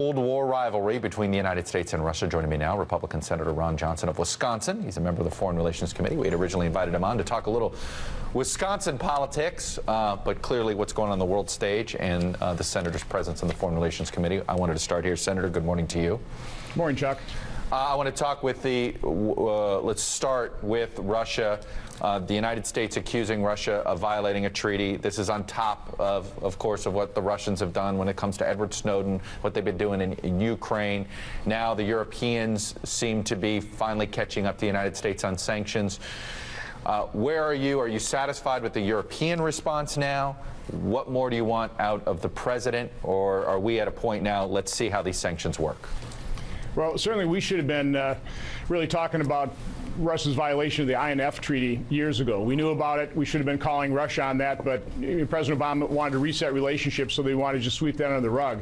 Cold War rivalry between the United States and Russia. Joining me now, Republican Senator Ron Johnson of Wisconsin. He's a member of the Foreign Relations Committee. We had originally invited him on to talk a little Wisconsin politics, but clearly what's going on the world stage and the senator's presence in the Foreign Relations Committee. I wanted to start here. Senator, good morning to you. Good morning, Chuck. I want to talk with let's start with Russia. The United States accusing Russia of violating a treaty. This is on top of course, of what the Russians have done when it comes to Edward Snowden, what they've been doing in Ukraine. Now the Europeans seem to be finally catching up to the United States on sanctions. Where are you? Are you satisfied with the European response now? What more do you want out of the president? Or are we at a point now, let's see how these sanctions work? Well, certainly we should have been really talking about Russia's violation of the INF treaty years ago. We knew about it. We should have been calling Russia on that, but President Obama wanted to reset relationships, so they wanted to just sweep that under the rug.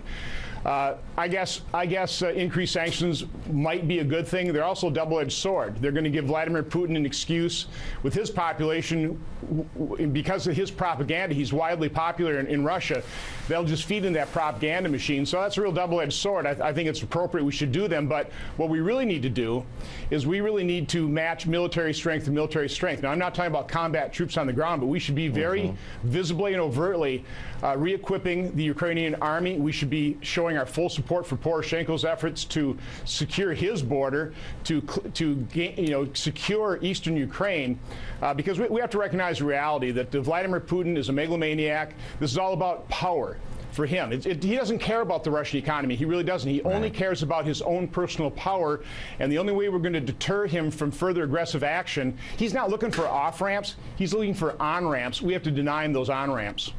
I guess increased sanctions might be a good thing. They're also a double-edged sword. They're going to give Vladimir Putin an excuse with his population. Because of his propaganda, he's widely popular in Russia. They'll just feed in that propaganda machine. So that's a real double-edged sword. I think it's appropriate we should do them. But what we really need to do is we really need to match military strength to military strength. Now, I'm not talking about combat troops on the ground, but we should be very visibly and overtly re-equiping the Ukrainian army. We should be showing our full support for Poroshenko's efforts to secure his border, to secure eastern Ukraine, because we have to recognize the reality that Vladimir Putin is a megalomaniac. This is all about power for him. He doesn't care about the Russian economy. He really doesn't. He only cares about his own personal power, and the only way we're going to deter him from further aggressive action, he's not looking for off-ramps. He's looking for on-ramps. We have to deny him those on-ramps.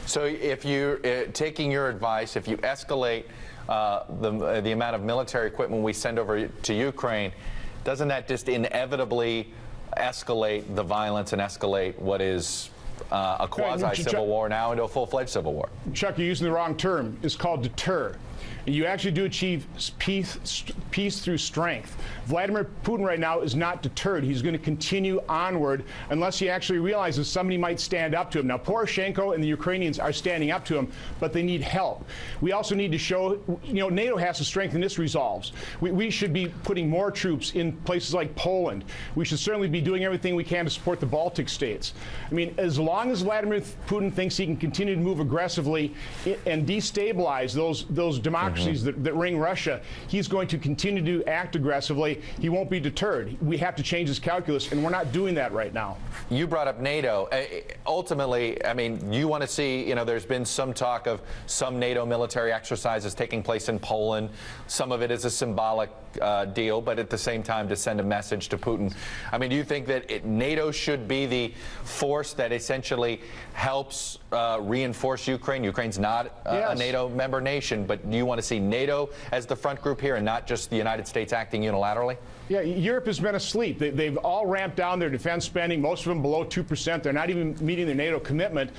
So if you're taking your advice, if you escalate the amount of military equipment we send over to Ukraine, doesn't that just inevitably escalate the violence and escalate what is a quasi-civil war now into a full-fledged civil war? Chuck, you're using the wrong term. It's called deter. You actually do achieve peace through strength. Vladimir Putin right now is not deterred. He's going to continue onward unless he actually realizes somebody might stand up to him. Now, Poroshenko and the Ukrainians are standing up to him, but they need help. We also need to show, NATO has to strengthen its resolves. We should be putting more troops in places like Poland. We should certainly be doing everything we can to support the Baltic states. I mean, as long as Vladimir Putin thinks he can continue to move aggressively and destabilize those democracies that ring Russia, he's going to continue to act aggressively. He won't be deterred. We have to change his calculus, and we're not doing that right now. You brought up NATO. Ultimately, I mean, you want to see, there's been some talk of some NATO military exercises taking place in Poland. Some of it is a symbolic deal, but at the same time to send a message to Putin. I mean, do you think that NATO should be the force that essentially helps reinforce Ukraine? Ukraine's not a NATO member nation, but do you want to see NATO as the front group here and not just the United States acting unilaterally? Yeah, Europe has been asleep. They've all ramped down their defense spending, most of them below 2%. They're not even meeting their NATO commitment.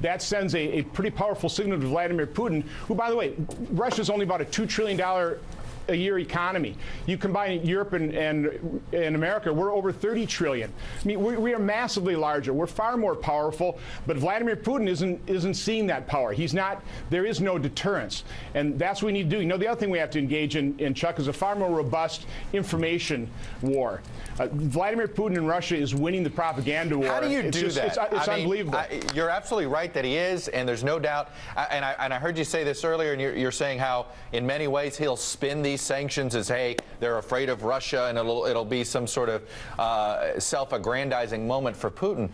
That sends a pretty powerful signal to Vladimir Putin, who, by the way, Russia's only about a $2 trillion a year economy. You combine Europe and America, we're over 30 trillion. I mean, we are massively larger. We're far more powerful, but Vladimir Putin isn't seeing that power. He's not. There is no deterrence, and that's what we need to do. The other thing we have to engage in, Chuck, is a far more robust information war. Vladimir Putin in Russia is winning the propaganda war. How do you do that? It's unbelievable. You're absolutely right that he is, and there's no doubt. And I heard you say this earlier, and you're saying how, in many ways, he'll spin these sanctions as, hey, they're afraid of Russia, and it'll be some sort of self-aggrandizing moment for Putin.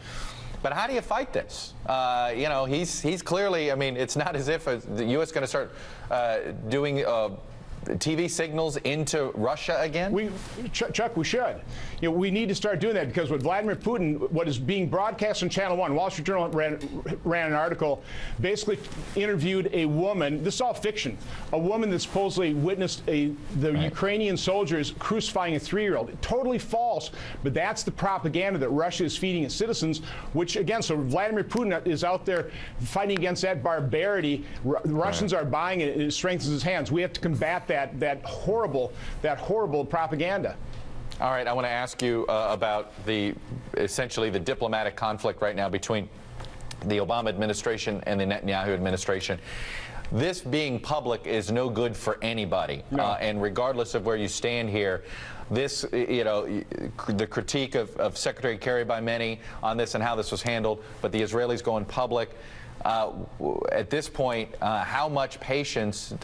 But how do you fight this? He's clearly. I mean, it's not as if the U.S. is going to start doing TV signals into Russia again? Chuck, we should. We need to start doing that, because with Vladimir Putin, what is being broadcast on Channel 1, Wall Street Journal ran an article, basically interviewed a woman, this is all fiction, a woman that supposedly witnessed the Ukrainian soldiers crucifying a 3-year-old. Totally false, but that's the propaganda that Russia is feeding its citizens, which, again, so Vladimir Putin is out there fighting against that barbarity. The Russians are buying it, and it strengthens his hands. We have to combat that horrible propaganda. All right, I want to ask you about essentially the diplomatic conflict right now between the Obama administration and the Netanyahu administration. this being public is no good for anybody. No. And regardless of where you stand here, this, the critique of Secretary Kerry by many on this and how this was handled, but the Israelis going public. At this point, how much patience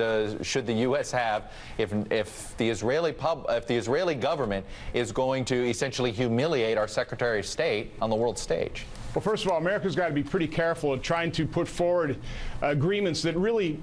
should the U.S. have if the Israeli government is going to essentially humiliate our Secretary of State on the world stage? Well, first of all, America's got to be pretty careful of trying to put forward agreements that really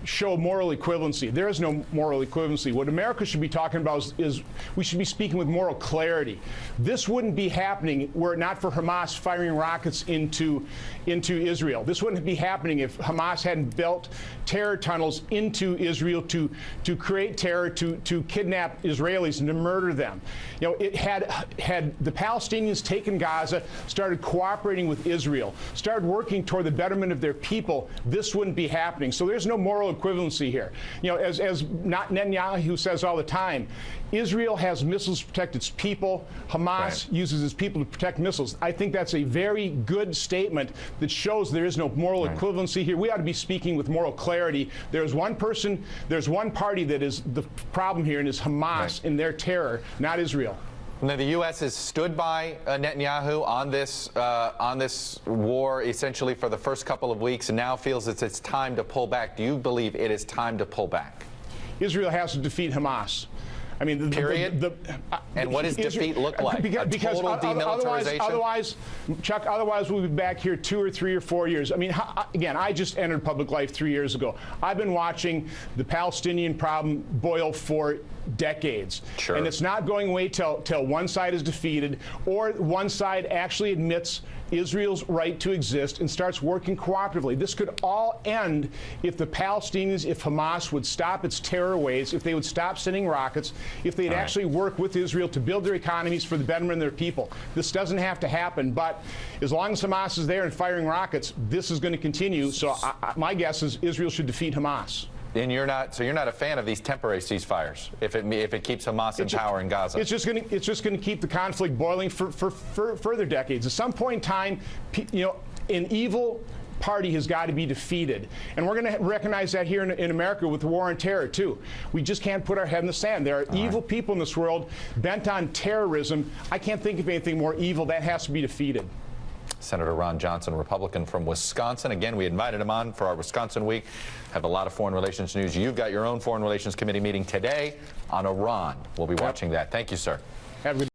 show moral equivalency. There is no moral equivalency. What America should be talking about is we should be speaking with moral clarity. This wouldn't be happening were it not for Hamas firing rockets into Israel. This wouldn't be happening if Hamas hadn't built terror tunnels into Israel to create terror, to kidnap Israelis and to murder them. You know, it had the Palestinians taken Gaza, started cooperating with Israel, started working toward the betterment of their people, this wouldn't be happening. So there's no moral equivalency here. You know, as Netanyahu says all the time, Israel has missiles to protect its people. Hamas uses its people to protect missiles. I think that's a very good statement that shows there is no moral equivalency here. We ought to be speaking with moral clarity. There's one party that is the problem here, and is Hamas in their terror, not Israel. Now, the U.S. has stood by Netanyahu on this war essentially for the first couple of weeks, and now feels it's time to pull back. Do you believe it is time to pull back? Israel has to defeat Hamas. I mean, period. And what does defeat look like? Because total demilitarization? Otherwise, Chuck, we'll be back here 2 or 3 or 4 years. I mean, again, I just entered public life 3 years ago. I've been watching the Palestinian problem boil for decades. Sure. And it's not going away till one side is defeated or one side actually admits Israel's right to exist and starts working cooperatively. This could all end if the Palestinians, if Hamas would stop its terror ways, if they would stop sending rockets, if they'd actually work with Israel to build their economies for the betterment of their people. This doesn't have to happen, but as long as Hamas is there and firing rockets, this is going to continue. So my guess is Israel should defeat Hamas. And you're not a fan of these temporary ceasefires if it keeps Hamas in power in Gaza. It's just going to keep the conflict boiling for further decades. At some point in time, you know, an evil party has got to be defeated, and we're going to recognize that here in America with the war on terror too. We just can't put our head in the sand. There are evil people in this world bent on terrorism. I can't think of anything more evil. That has to be defeated. Senator Ron Johnson, Republican from Wisconsin. Again, we invited him on for our Wisconsin week. Have a lot of foreign relations news. You've got your own foreign relations committee meeting today on Iran. We'll be watching that. Thank you, sir. Have a good